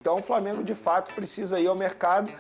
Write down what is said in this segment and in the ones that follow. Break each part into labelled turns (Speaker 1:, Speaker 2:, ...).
Speaker 1: Então o Flamengo de fato precisa ir ao mercado,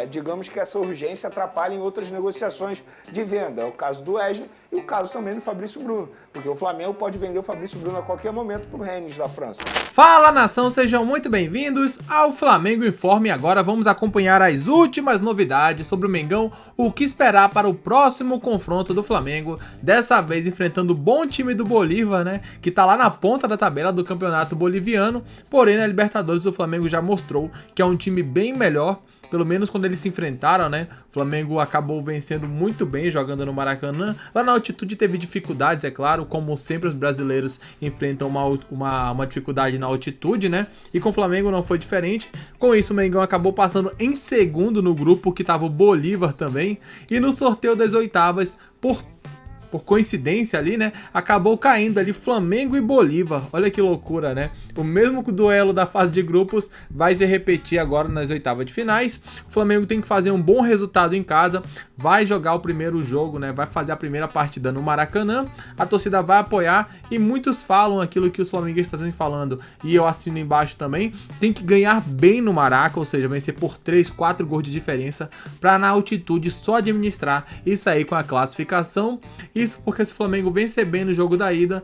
Speaker 1: digamos que essa urgência atrapalha em outras negociações de venda. É o caso do Wesley e o caso também do Fabrício Bruno, porque o Flamengo pode vender o Fabrício Bruno a qualquer momento para o Rennes da França.
Speaker 2: Fala nação, sejam muito bem-vindos ao Flamengo Informe. Agora vamos acompanhar as últimas novidades sobre o Mengão, o que esperar para o próximo confronto do Flamengo, dessa vez enfrentando o bom time do Bolívar, né, que tá lá na ponta da tabela do campeonato boliviano, porém na Libertadores o Flamengo já mostrou que é um time bem melhor. Pelo menos quando eles se enfrentaram, né? O Flamengo acabou vencendo muito bem jogando no Maracanã. Lá na altitude teve dificuldades, é claro. Como sempre os brasileiros enfrentam uma dificuldade na altitude, né? E com o Flamengo não foi diferente. Com isso o Mengão acabou passando em segundo no grupo, que tava o Bolívar também. E no sorteio das oitavas, por coincidência ali, né, acabou caindo ali Flamengo e Bolívar. Olha que loucura, né? O mesmo duelo da fase de grupos vai se repetir agora nas oitavas de finais. O Flamengo tem que fazer um bom resultado em casa, vai jogar o primeiro jogo, né, vai fazer a primeira partida no Maracanã. A torcida vai apoiar e muitos falam aquilo que os flamenguistas estão falando, e eu assino embaixo também. Tem que ganhar bem no Maraca, ou seja, vencer por 3, 4 gols de diferença, para na altitude só administrar e sair com a classificação. Isso porque se o Flamengo vencer bem no jogo da ida,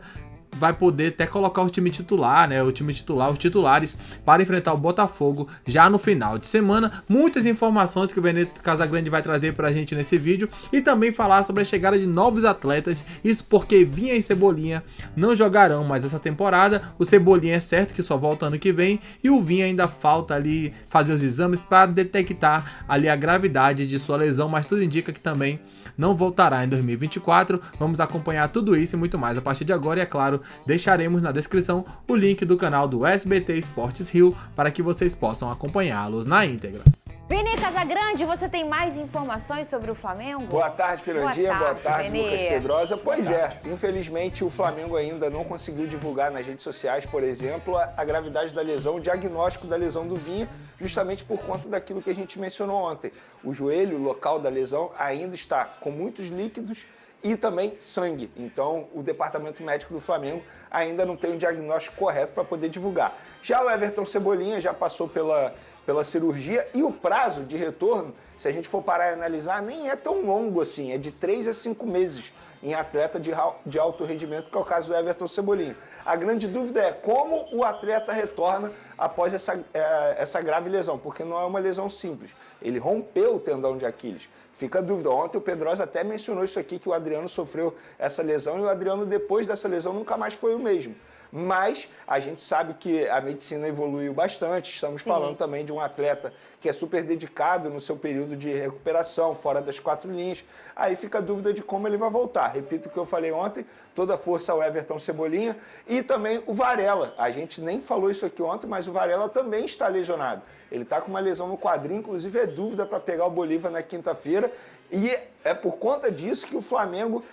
Speaker 2: vai poder até colocar o time titular, né? O time titular, os titulares, para enfrentar o Botafogo já no final de semana. Muitas informações que o Veneto Casagrande vai trazer pra gente nesse vídeo. E também falar sobre a chegada de novos atletas. Isso porque Vinha e Cebolinha não jogarão mais essa temporada. O Cebolinha é certo que só volta ano que vem. E o Vinha ainda falta ali fazer os exames para detectar ali a gravidade de sua lesão. Mas tudo indica que também não voltará em 2024. Vamos acompanhar tudo isso e muito mais a partir de agora. E é claro, deixaremos na descrição o link do canal do SBT Esportes Rio para que vocês possam acompanhá-los na íntegra.
Speaker 3: Vini Casagrande, você tem mais informações sobre o Flamengo?
Speaker 1: Boa tarde, Fernandinha. Boa tarde,
Speaker 3: Vini.
Speaker 1: Lucas Pedrosa. Pois é, infelizmente o Flamengo ainda não conseguiu divulgar nas redes sociais, por exemplo, a gravidade da lesão, o diagnóstico da lesão do Vinha, justamente por conta daquilo que a gente mencionou ontem. O joelho, o local da lesão, ainda está com muitos líquidos e também sangue. Então, o departamento médico do Flamengo ainda não tem um diagnóstico correto para poder divulgar. Já o Everton Cebolinha já passou pela cirurgia e o prazo de retorno, se a gente for parar e analisar, nem é tão longo assim, é de 3 a 5 meses em atleta de alto rendimento, que é o caso do Everton Cebolinha. A grande dúvida é como o atleta retorna após essa grave lesão, porque não é uma lesão simples. Ele rompeu o tendão de Aquiles. Fica a dúvida. Ontem o Pedrosa até mencionou isso aqui, que o Adriano sofreu essa lesão e o Adriano, depois dessa lesão, nunca mais foi o mesmo. Mas a gente sabe que a medicina evoluiu bastante. Estamos falando também de um atleta que é super dedicado no seu período de recuperação, fora das 4 linhas. Aí fica a dúvida de como ele vai voltar. Repito o que eu falei ontem, toda a força ao Everton Cebolinha e também o Varela. A gente nem falou isso aqui ontem, mas o Varela também está lesionado. Ele está com uma lesão no quadril, inclusive é dúvida para pegar o Bolívar na quinta-feira. E é por conta disso que o Flamengo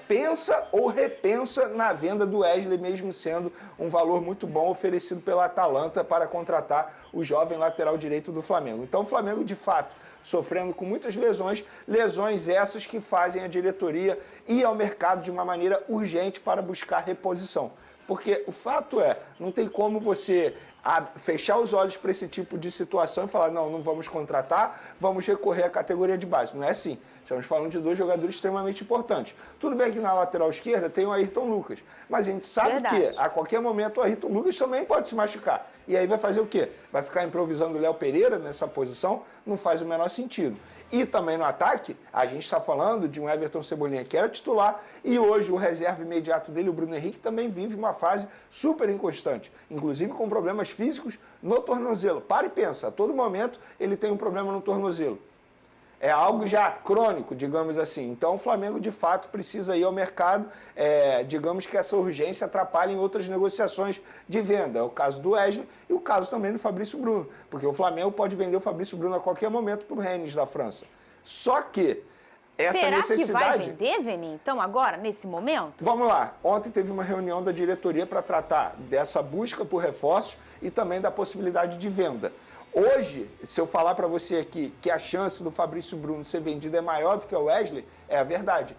Speaker 1: pensa ou repensa na venda do Wesley, mesmo sendo um valor muito bom oferecido pela Atalanta para contratar o jovem lateral direito do Flamengo. Então o Flamengo, de fato, sofrendo com muitas lesões essas que fazem a diretoria ir ao mercado de uma maneira urgente para buscar reposição. Porque o fato é, não tem como você fechar os olhos para esse tipo de situação e falar, não vamos contratar, vamos recorrer à categoria de base. Não é assim. Estamos falando de 2 jogadores extremamente importantes. Tudo bem que na lateral esquerda tem o Ayrton Lucas, mas a gente sabe que a qualquer momento o Ayrton Lucas também pode se machucar. E aí vai fazer o quê? Vai ficar improvisando o Léo Pereira nessa posição? Não faz o menor sentido. E também no ataque, a gente está falando de um Everton Cebolinha que era titular e hoje o reserva imediato dele, o Bruno Henrique, também vive uma fase super inconstante, inclusive com problemas físicos no tornozelo. Para e pensa, a todo momento ele tem um problema no tornozelo. É algo já crônico, digamos assim. Então o Flamengo, de fato, precisa ir ao mercado. Digamos que essa urgência atrapalha em outras negociações de venda. É o caso do Wesley e o caso também do Fabrício Bruno. Porque o Flamengo pode vender o Fabrício Bruno a qualquer momento para o Rennes da França. Só que essa necessidade...
Speaker 3: Será que vai vender, Vini, então, agora, nesse momento?
Speaker 1: Vamos lá. Ontem teve uma reunião da diretoria para tratar dessa busca por reforços e também da possibilidade de venda. Hoje, se eu falar para você aqui que a chance do Fabrício Bruno ser vendido é maior do que o Wesley, é a verdade.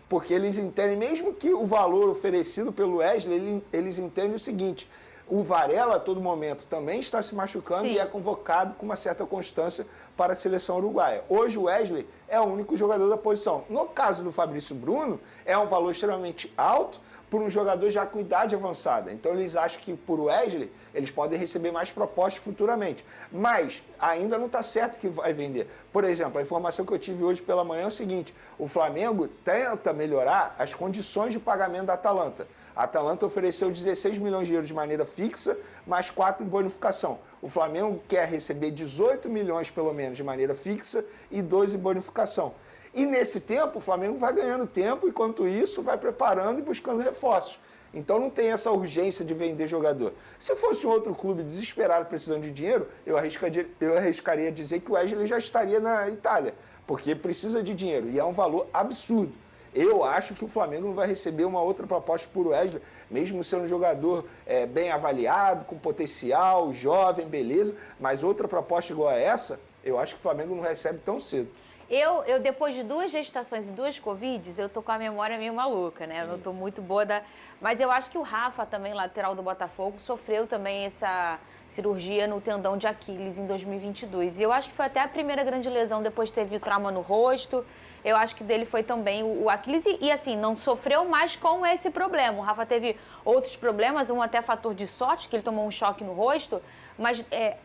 Speaker 1: Porque eles entendem, mesmo que o valor oferecido pelo Wesley, eles entendem o seguinte, O Varela, a todo momento, também está se machucando
Speaker 3: Sim.
Speaker 1: e é convocado com uma certa constância para a seleção uruguaia. Hoje o Wesley é o único jogador da posição. No caso do Fabrício Bruno, é um valor extremamente alto por um jogador já com idade avançada. Então eles acham que por Wesley eles podem receber mais propostas futuramente. Mas ainda não está certo que vai vender. Por exemplo, a informação que eu tive hoje pela manhã é o seguinte: o Flamengo tenta melhorar as condições de pagamento da Atalanta. A Atalanta ofereceu 16 milhões de euros de maneira fixa, mais 4 em bonificação. O Flamengo quer receber 18 milhões pelo menos de maneira fixa e 2 em bonificação. E nesse tempo, o Flamengo vai ganhando tempo, enquanto isso, vai preparando e buscando reforços. Então não tem essa urgência de vender jogador. Se fosse um outro clube desesperado precisando de dinheiro, eu arriscaria dizer que o Wesley já estaria na Itália, porque precisa de dinheiro e é um valor absurdo. Eu acho que o Flamengo não vai receber uma outra proposta por Wesley, mesmo sendo um jogador bem avaliado, com potencial, jovem, beleza, mas outra proposta igual a essa, eu acho que o Flamengo não recebe tão cedo.
Speaker 3: Eu, depois de 2 gestações e 2 Covids, eu tô com a memória meio maluca, né? Eu não tô muito boa da... Mas eu acho que o Rafa, também, lateral do Botafogo, sofreu também essa cirurgia no tendão de Aquiles em 2022. E eu acho que foi até a primeira grande lesão, depois teve o trauma no rosto. Eu acho que dele foi também o Aquiles e, assim, não sofreu mais com esse problema. O Rafa teve outros problemas, um até fator de sorte, que ele tomou um choque no rosto. Mas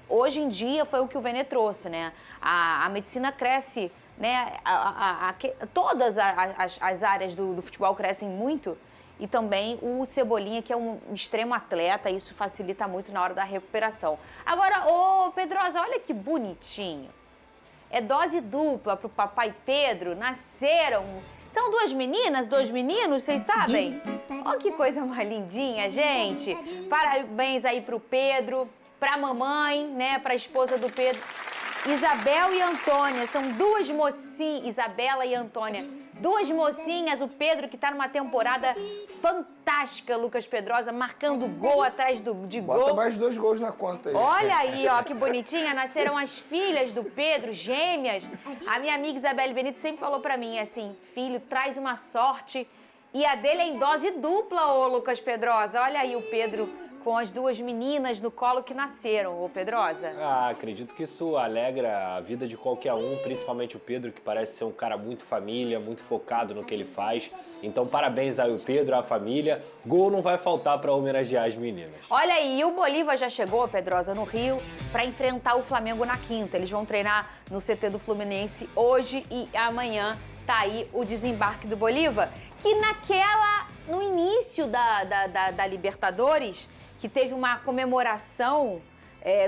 Speaker 3: hoje em dia foi o que o Vene trouxe, né? A medicina cresce, né? Todas as áreas do futebol crescem muito. E também o Cebolinha, que é um extremo atleta, isso facilita muito na hora da recuperação. Agora, ô Pedrosa, olha que bonitinho. É dose dupla pro papai Pedro, nasceram... São 2 meninas, 2 meninos, vocês sabem? Olha que coisa mais lindinha, gente. Parabéns aí pro Pedro, pra mamãe, né, pra esposa do Pedro. Isabel e Antônia, são 2 mocinhas, Isabela e Antônia, 2 mocinhas, o Pedro que tá numa temporada fantástica, Lucas Pedrosa, marcando gol atrás de gol.
Speaker 1: Bota mais 2 gols na conta aí.
Speaker 3: Olha aí, ó, que bonitinha, nasceram as filhas do Pedro, gêmeas. A minha amiga Isabelle Benito sempre falou pra mim, assim, filho, traz uma sorte. E a dele é em dose dupla, ô Lucas Pedrosa. Olha aí o Pedro com as 2 meninas no colo que nasceram, ô Pedrosa.
Speaker 4: Acredito que isso alegra a vida de qualquer um, principalmente o Pedro, que parece ser um cara muito família, muito focado no que ele faz. Então, parabéns aí o Pedro, a família. Gol não vai faltar para homenagear as meninas.
Speaker 3: Olha aí, e o Bolívar já chegou, Pedrosa, no Rio, para enfrentar o Flamengo na quinta. Eles vão treinar no CT do Fluminense hoje e amanhã. Tá aí o desembarque do Bolívar, que no início da Libertadores, que teve uma comemoração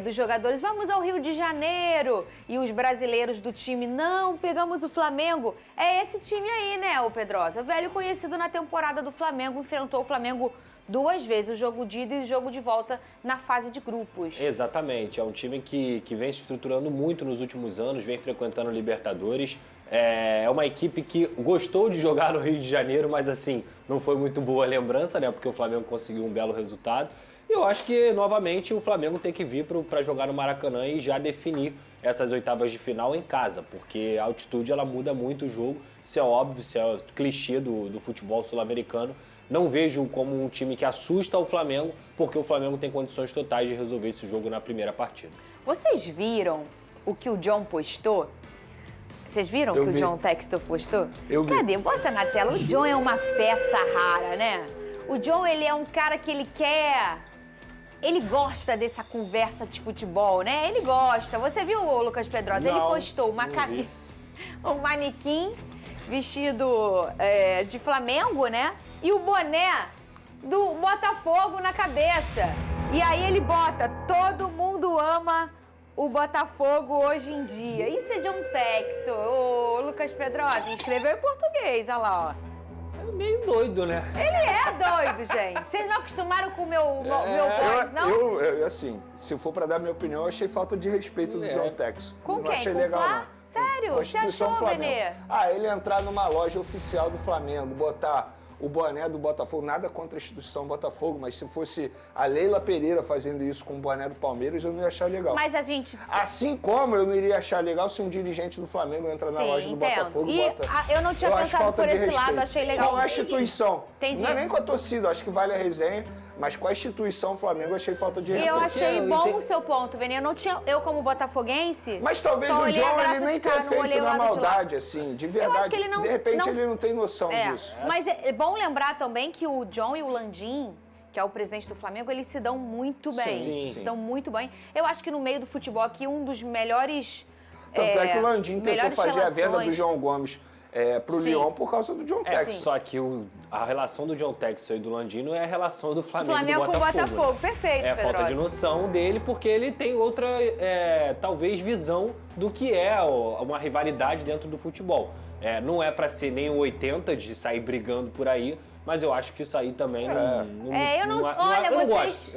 Speaker 3: dos jogadores, vamos ao Rio de Janeiro, e os brasileiros do time, não, pegamos o Flamengo. É esse time aí, né, ô Pedrosa? Velho conhecido na temporada do Flamengo, enfrentou o Flamengo 2 vezes, o jogo de ida e o jogo de volta na fase de grupos.
Speaker 4: Exatamente, é um time que vem se estruturando muito nos últimos anos, vem frequentando Libertadores. É uma equipe que gostou de jogar no Rio de Janeiro, mas assim, não foi muito boa a lembrança, né? Porque o Flamengo conseguiu um belo resultado. E eu acho que, novamente, o Flamengo tem que vir para jogar no Maracanã e já definir essas oitavas de final em casa, porque a altitude ela muda muito o jogo. Isso é óbvio, isso é clichê do futebol sul-americano. Não vejo como um time que assusta o Flamengo, porque o Flamengo tem condições totais de resolver esse jogo na primeira partida.
Speaker 3: Vocês viram o que o John postou? Vocês viram o que o John Textor postou?
Speaker 1: Eu vi.
Speaker 3: Cadê? Bota na tela. O John é uma peça rara, né? O John, ele é um cara que ele gosta dessa conversa de futebol, né? Ele gosta. Você viu o Lucas Pedrosa?
Speaker 4: Não,
Speaker 3: ele postou um manequim vestido de Flamengo, né? E o boné do Botafogo na cabeça. E aí ele bota, todo mundo ama o Botafogo hoje em dia. Isso é John Textor. Ô, Lucas Pedrosa, escreveu em português, olha lá, ó.
Speaker 4: É meio doido, né?
Speaker 3: Ele é doido, gente. Vocês não acostumaram com o meu voz, não?
Speaker 1: Eu, assim, se for pra dar minha opinião, eu achei falta de respeito do John Textor.
Speaker 3: Com
Speaker 1: não
Speaker 3: quem?
Speaker 1: achei
Speaker 3: Com
Speaker 1: legal,
Speaker 3: Flá?
Speaker 1: não.
Speaker 3: Sério? Você
Speaker 1: Constituição
Speaker 3: achou,
Speaker 1: do Flamengo.
Speaker 3: Benê?
Speaker 1: Ele entrar numa loja oficial do Flamengo, botar o boné do Botafogo, nada contra a instituição Botafogo, mas se fosse a Leila Pereira fazendo isso com o boné do Palmeiras, eu não ia achar legal.
Speaker 3: Mas a gente...
Speaker 1: Assim como eu não iria achar legal se um dirigente do Flamengo entrar na loja do Botafogo e bota...
Speaker 3: eu não tinha
Speaker 1: Eu acho
Speaker 3: pensado
Speaker 1: falta
Speaker 3: por
Speaker 1: de
Speaker 3: esse lado,
Speaker 1: respeito.
Speaker 3: achei legal.
Speaker 1: Com a instituição.
Speaker 3: Entendi.
Speaker 1: Não é nem com a torcida, acho que vale a resenha, mas com a instituição Flamengo eu achei falta de respeito.
Speaker 3: Eu achei
Speaker 4: eu
Speaker 3: bom
Speaker 4: entendi.
Speaker 3: o seu ponto, Vini. Eu como botafoguense,
Speaker 1: Mas talvez
Speaker 3: só
Speaker 1: o
Speaker 3: olhei a
Speaker 1: John
Speaker 3: graça
Speaker 1: ele nem
Speaker 3: de cá,
Speaker 1: tenha
Speaker 3: não
Speaker 1: feito
Speaker 3: olhei o
Speaker 1: na
Speaker 3: lado de lá.
Speaker 1: maldade, assim, de verdade.
Speaker 3: que ele não-
Speaker 1: de repente
Speaker 3: não-
Speaker 1: ele não tem noção disso.
Speaker 3: Mas é bom lembrar também que o John e o Landim, que é o presidente do Flamengo, eles se dão muito bem.
Speaker 4: Sim.
Speaker 3: Se dão muito bem. Eu acho que no meio do futebol aqui, um dos melhores...
Speaker 1: Tanto é que o Landim tentou
Speaker 3: melhores
Speaker 1: fazer a venda do
Speaker 3: relações.
Speaker 1: João Gomes pro
Speaker 3: Sim.
Speaker 1: Lyon por causa do John Textor.
Speaker 4: Só que a relação do John Textor e do Landino é a relação do Flamengo,
Speaker 3: Flamengo
Speaker 4: do
Speaker 3: com o
Speaker 4: Botafogo.
Speaker 3: Botafogo. Perfeito,
Speaker 4: É a falta
Speaker 3: Pedrosa.
Speaker 4: de noção dele, porque ele tem outra, talvez, visão do que é uma rivalidade dentro do futebol. Não é pra ser nem o 80 de sair brigando por aí, mas eu acho que isso aí também eu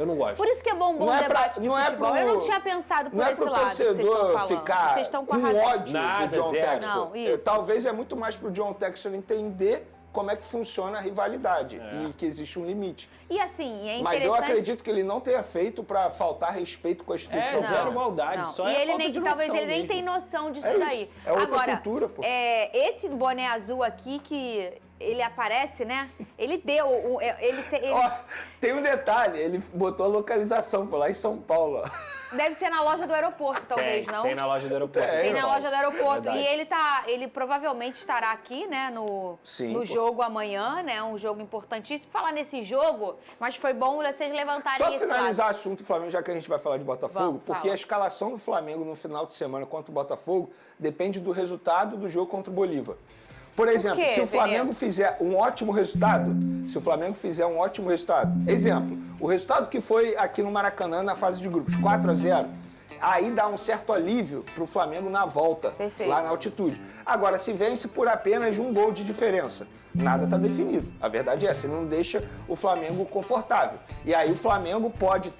Speaker 4: não gosto.
Speaker 3: Por isso que é bom
Speaker 1: Não é pra-
Speaker 3: debate de
Speaker 1: não é
Speaker 3: futebol.
Speaker 1: pro-
Speaker 3: Eu não tinha pensado por
Speaker 1: Não é
Speaker 3: esse
Speaker 1: pro
Speaker 3: lado que vocês estão
Speaker 1: torcedor
Speaker 3: falando.
Speaker 1: ficar
Speaker 3: Vocês estão com a
Speaker 1: com
Speaker 3: razão.
Speaker 1: ódio
Speaker 4: Nada,
Speaker 1: do John
Speaker 4: zero.
Speaker 1: Textor.
Speaker 3: Não, isso.
Speaker 1: Talvez é muito mais pro John Textor entender como é que funciona a rivalidade e que existe um limite.
Speaker 3: E assim, é interessante...
Speaker 1: Mas eu acredito que ele não tenha feito pra faltar respeito com a instituição.
Speaker 4: Zero maldade,
Speaker 3: Não.
Speaker 4: só
Speaker 3: E
Speaker 4: é
Speaker 3: ele
Speaker 4: falta
Speaker 3: nem,
Speaker 4: de
Speaker 3: talvez
Speaker 4: noção
Speaker 3: ele nem
Speaker 4: mesmo.
Speaker 3: tenha noção disso
Speaker 1: É isso.
Speaker 3: daí.
Speaker 1: É outra
Speaker 3: Agora,
Speaker 1: cultura, pô.
Speaker 3: Esse boné azul aqui que ele aparece, né? Ele deu...
Speaker 1: Ó, tem um detalhe, ele botou a localização, foi lá em São Paulo. ó.
Speaker 3: Deve ser na loja do aeroporto, talvez, não?
Speaker 4: Tem na loja do aeroporto.
Speaker 1: Tem
Speaker 3: Tem na loja do aeroporto.
Speaker 4: Verdade.
Speaker 3: E ele provavelmente estará aqui, né,
Speaker 1: Sim,
Speaker 3: no
Speaker 1: pô.
Speaker 3: jogo amanhã, né? Um jogo importantíssimo. Falar nesse jogo, mas foi bom vocês levantarem
Speaker 1: Só
Speaker 3: esse
Speaker 1: finalizar o
Speaker 3: lado.
Speaker 1: assunto do Flamengo, já que a gente vai falar de Botafogo,
Speaker 3: Vamos,
Speaker 1: porque
Speaker 3: fala.
Speaker 1: a escalação do Flamengo no final de semana contra o Botafogo depende do resultado do jogo contra o Bolívar. Por exemplo,
Speaker 3: quê,
Speaker 1: se o Flamengo
Speaker 3: Veneno?
Speaker 1: fizer um ótimo resultado, exemplo, o resultado que foi aqui no Maracanã na fase de grupos, 4-0, aí dá um certo alívio pro Flamengo na volta,
Speaker 3: Perfeito.
Speaker 1: lá na altitude. Agora, se vence por apenas um gol de diferença, nada está definido. A verdade é essa, não deixa o Flamengo confortável. E aí o Flamengo pode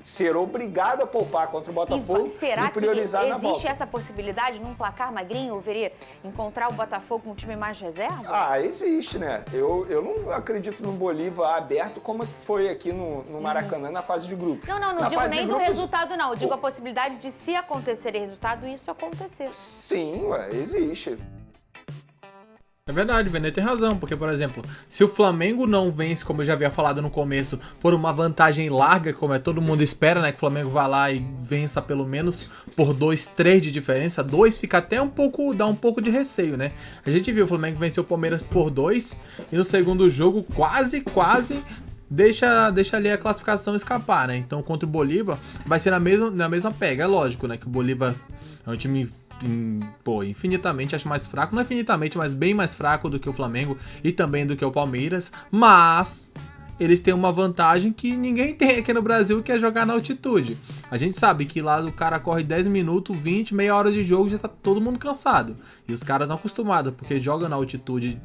Speaker 1: ser obrigado a poupar contra o Botafogo
Speaker 3: Será
Speaker 1: e priorizar
Speaker 3: que
Speaker 1: na
Speaker 3: existe
Speaker 1: volta.
Speaker 3: essa possibilidade num placar magrinho, Veria, encontrar o Botafogo com um time mais reserva?
Speaker 1: Ah, existe, né? Eu não acredito no Bolívar aberto como foi aqui no Maracanã na fase de grupo.
Speaker 3: Não
Speaker 1: Na
Speaker 3: digo
Speaker 1: fase
Speaker 3: nem
Speaker 1: de
Speaker 3: do
Speaker 1: grupos,
Speaker 3: resultado, não. Eu digo a possibilidade de, se acontecer resultado, isso acontecer.
Speaker 1: Sim, ué, existe.
Speaker 2: É verdade, Vene tem razão, porque, por exemplo, se o Flamengo não vence, como eu já havia falado no começo, por uma vantagem larga, como todo mundo espera, né, que o Flamengo vá lá e vença pelo menos por 2, 3 de diferença, 2 fica até dá um pouco de receio, né? A gente viu o Flamengo venceu o Palmeiras por 2 e no segundo jogo quase deixa ali a classificação escapar, né? Então contra o Bolívar vai ser na mesma pega, é lógico, né, que o Bolívar é um time infinitamente, acho mais fraco, não infinitamente, mas bem mais fraco do que o Flamengo e também do que o Palmeiras, mas eles têm uma vantagem que ninguém tem aqui no Brasil, que é jogar na altitude. A gente sabe que lá o cara corre 10 minutos, 20, meia hora de jogo, já tá todo mundo cansado. E os caras estão acostumados, porque jogam na altitude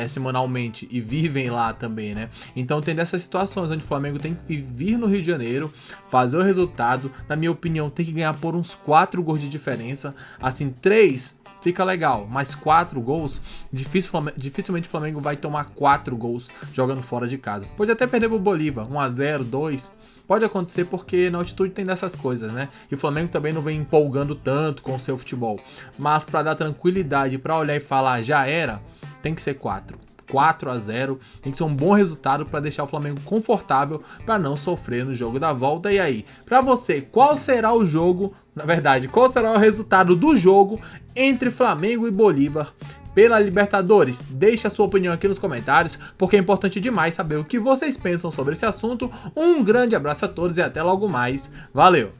Speaker 2: semanalmente e vivem lá também, né? Então tem dessas situações onde o Flamengo tem que vir no Rio de Janeiro, fazer o resultado, na minha opinião, tem que ganhar por uns 4 gols de diferença, assim, 3... fica legal, mas 4 gols, dificilmente o Flamengo vai tomar 4 gols jogando fora de casa. Pode até perder pro Bolívar, 1-0, 2, pode acontecer porque na altitude tem dessas coisas, né? E o Flamengo também não vem empolgando tanto com o seu futebol. Mas para dar tranquilidade, para olhar e falar já era, tem que ser 4-0, tem que ser um bom resultado para deixar o Flamengo confortável para não sofrer no jogo da volta. E aí, para você, qual será o jogo, na verdade, qual será o resultado do jogo entre Flamengo e Bolívar pela Libertadores? Deixe a sua opinião aqui nos comentários, porque é importante demais saber o que vocês pensam sobre esse assunto. Um grande abraço a todos e até logo mais. Valeu!